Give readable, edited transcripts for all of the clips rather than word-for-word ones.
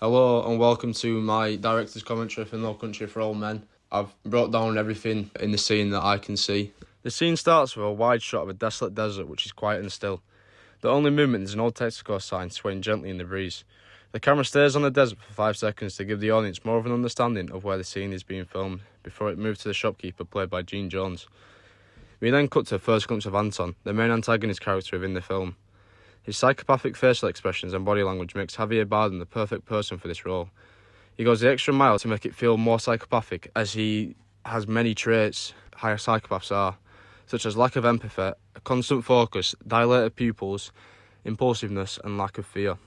Hello and welcome to my director's commentary for No Country for Old Men. I've brought down everything in the scene that I can see. The scene starts with a wide shot of a desolate desert which is quiet and still. The only movement is an old Texaco sign swaying gently in the breeze. The camera stays on the desert for 5 seconds to give the audience more of an understanding of where the scene is being filmed before it moves to the shopkeeper played by Gene Jones. We then cut to a first glimpse of Anton, the main antagonist character within the film. His psychopathic facial expressions and body language makes Javier Bardem the perfect person for this role. He goes the extra mile to make it feel more psychopathic, as he has many traits higher psychopaths are, such as lack of empathy, a constant focus, dilated pupils, impulsiveness and lack of fear.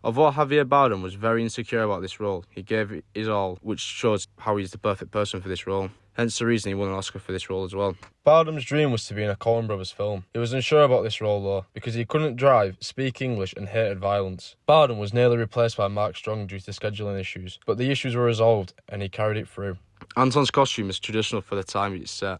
Although Javier Bardem was very insecure about this role, he gave his all, which shows how he's the perfect person for this role. Hence the reason he won an Oscar for this role as well. Bardem's dream was to be in a Coen Brothers film. He was unsure about this role though, because he couldn't drive, speak English and hated violence. Bardem was nearly replaced by Mark Strong due to scheduling issues, but the issues were resolved and he carried it through. Anton's costume is traditional for the time it's set,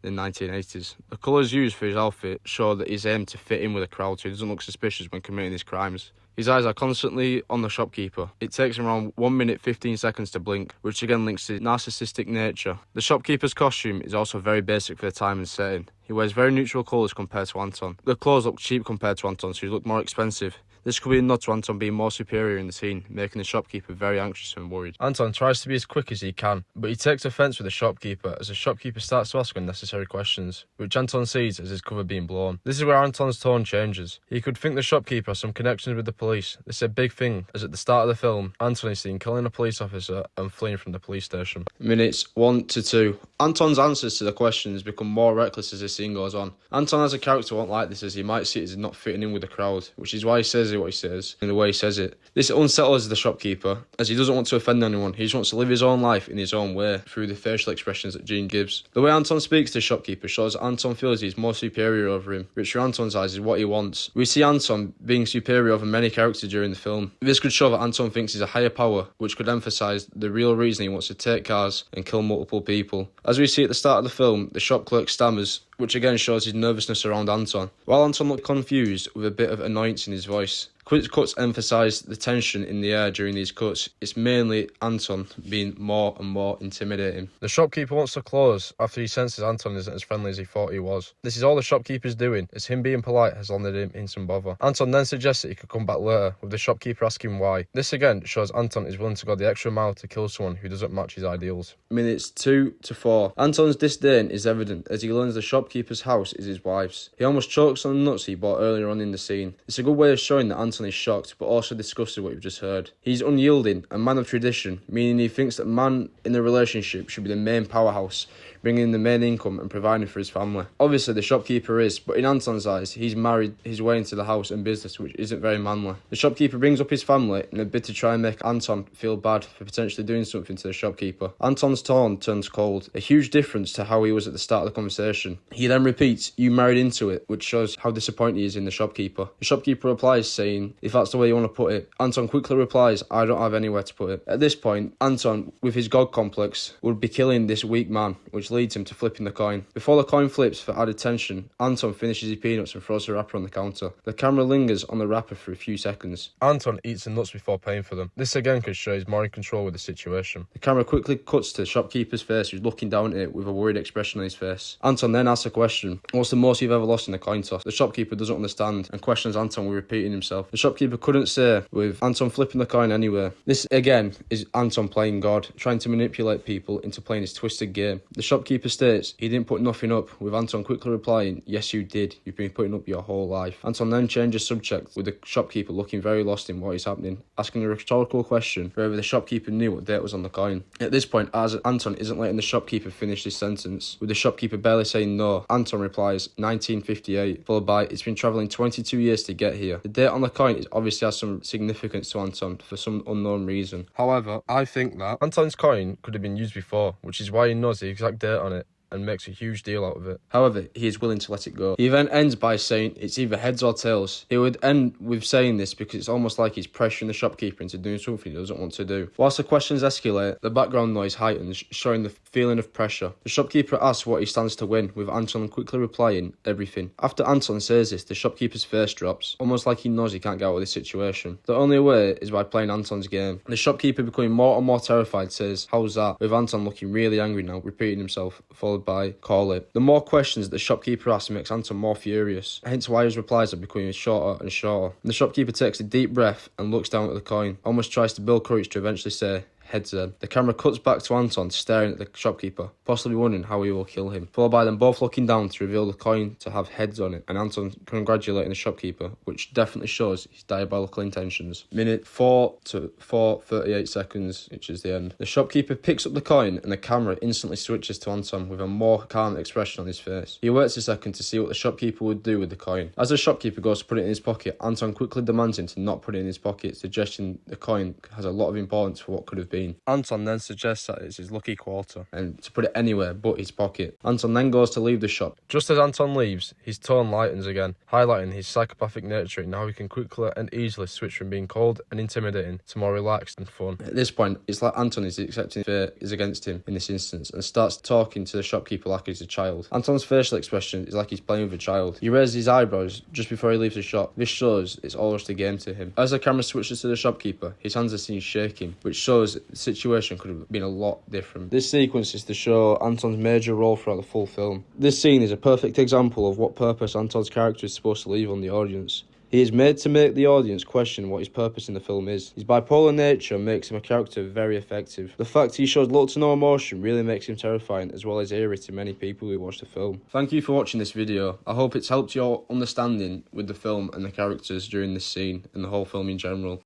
in the 1980s. The colours used for his outfit show that he's aimed to fit in with the crowd so he doesn't look suspicious when committing his crimes. His eyes are constantly on the shopkeeper. It takes him around 1 minute 15 seconds to blink, which again links to narcissistic nature. The shopkeeper's costume is also very basic for the time and setting. He wears very neutral colours compared to Anton. The clothes look cheap compared to Anton, so he look more expensive. This could be a nod to Anton being more superior in the scene, making the shopkeeper very anxious and worried. Anton tries to be as quick as he can, but he takes offence with the shopkeeper as the shopkeeper starts to ask unnecessary questions, which Anton sees as his cover being blown. This is where Anton's tone changes. He could think the shopkeeper has some connections with the police. This is a big thing, as at the start of the film, Anton is seen killing a police officer and fleeing from the police station. Minutes 1 to 2. Anton's answers to the questions become more reckless as the scene goes on. Anton as a character won't like this, as he might see it as not fitting in with the crowd, which is why he says what he says and the way he says it. This unsettles the shopkeeper, as he doesn't want to offend anyone. He just wants to live his own life in his own way through the facial expressions that Gene gives. The way Anton speaks to the shopkeeper shows that Anton feels he's more superior over him, which through Anton's eyes is what he wants. We see Anton being superior over many characters during the film. This could show that Anton thinks he's a higher power, which could emphasise the real reason he wants to take cars and kill multiple people. As we see at the start of the film, the shop clerk stammers, which again shows his nervousness around Anton, while Anton looked confused with a bit of annoyance in his voice. Quick cuts emphasise the tension in the air during these cuts. It's mainly Anton being more and more intimidating. The shopkeeper wants to close after he senses Anton isn't as friendly as he thought he was. This is all the shopkeeper's doing, as him being polite has landed him in some bother. Anton then suggests that he could come back later, with the shopkeeper asking why. This again shows Anton is willing to go the extra mile to kill someone who doesn't match his ideals. Minutes 2 to 4. Anton's disdain is evident as he learns the shopkeeper's house is his wife's. He almost chokes on the nuts he bought earlier on in the scene. It's a good way of showing that Anton is shocked, but also disgusted what you've just heard. He's unyielding, a man of tradition, meaning he thinks that man in the relationship should be the main powerhouse, bringing in the main income and providing for his family. Obviously the shopkeeper is, but in Anton's eyes, he's married his way into the house and business, which isn't very manly. The shopkeeper brings up his family in a bid to try and make Anton feel bad for potentially doing something to the shopkeeper. Anton's tone turns cold, a huge difference to how he was at the start of the conversation. He then repeats, "You married into it," which shows how disappointed he is in the shopkeeper. The shopkeeper replies saying, "If that's the way you want to put it." Anton quickly replies, "I don't have anywhere to put it." At this point, Anton, with his god complex, would be killing this weak man, which leads him to flipping the coin. Before the coin flips for added tension, Anton finishes his peanuts and throws the wrapper on the counter. The camera lingers on the wrapper for a few seconds. Anton eats the nuts before paying for them. This again could show he's more in control with the situation. The camera quickly cuts to the shopkeeper's face, who's looking down at it with a worried expression on his face. Anton then asks a question: "What's the most you've ever lost in a coin toss?" The shopkeeper doesn't understand and questions Anton with repeating himself. The shopkeeper couldn't say, with Anton flipping the coin anyway. This again is Anton playing God, trying to manipulate people into playing his twisted game. The shopkeeper states he didn't put nothing up, with Anton quickly replying, "Yes you did, you've been putting up your whole life." Anton then changes subject, with the shopkeeper looking very lost in what is happening, asking a rhetorical question whether the shopkeeper knew what date was on the coin. At this point, as Anton isn't letting the shopkeeper finish his sentence, with the shopkeeper barely saying no, Anton replies 1958, followed by "It's been travelling 22 years to get here." The date on the coin obviously has some significance to Anton for some unknown reason. However, I think that Anton's coin could have been used before, which is why he knows the exact date on it. and makes a huge deal out of it. However, he is willing to let it go. He then ends by saying it's either heads or tails. He would end with saying this because it's almost like he's pressuring the shopkeeper into doing something he doesn't want to do. Whilst the questions escalate, the background noise heightens, showing the feeling of pressure. The shopkeeper asks what he stands to win, with Anton quickly replying, everything. After Anton says this, the shopkeeper's face drops, almost like he knows he can't get out of this situation. The only way is by playing Anton's game. The shopkeeper, becoming more and more terrified, says, how's that? With Anton looking really angry now, repeating himself, followed by, call it. The more questions the shopkeeper asks makes Anton more furious, hence why his replies are becoming shorter and shorter. The shopkeeper takes a deep breath and looks down at the coin, almost tries to build courage to eventually say, heads then. The camera cuts back to Anton staring at the shopkeeper, possibly wondering how he will kill him, followed by them both looking down to reveal the coin to have heads on it, and Anton congratulating the shopkeeper, which definitely shows his diabolical intentions. Minute 4 to 4:38 seconds, which is the end. The shopkeeper picks up the coin and the camera instantly switches to Anton with a more calm expression on his face. He waits a second to see what the shopkeeper would do with the coin. As the shopkeeper goes to put it in his pocket, Anton quickly demands him to not put it in his pocket, suggesting the coin has a lot of importance for what could have been. Anton then suggests that it's his lucky quarter and to put it anywhere but his pocket. Anton then goes to leave the shop. Just as Anton leaves, his tone lightens again, highlighting his psychopathic nature and how he can quickly and easily switch from being cold and intimidating to more relaxed and fun. At this point, it's like Anton is accepting fate is against him in this instance and starts talking to the shopkeeper like he's a child. Anton's facial expression is like he's playing with a child. He raises his eyebrows just before he leaves the shop. This shows it's all just a game to him. As the camera switches to the shopkeeper, his hands are seen shaking, which shows the situation could have been a lot different. This sequence is to show Anton's major role throughout the full film. This scene is a perfect example of what purpose Anton's character is supposed to leave on the audience. He is made to make the audience question what his purpose in the film is. His bipolar nature makes him a character very effective. The fact he shows little to no emotion really makes him terrifying, as well as eerie to many people who watch the film. Thank you for watching this video. I hope it's helped your understanding with the film and the characters during this scene and the whole film in general.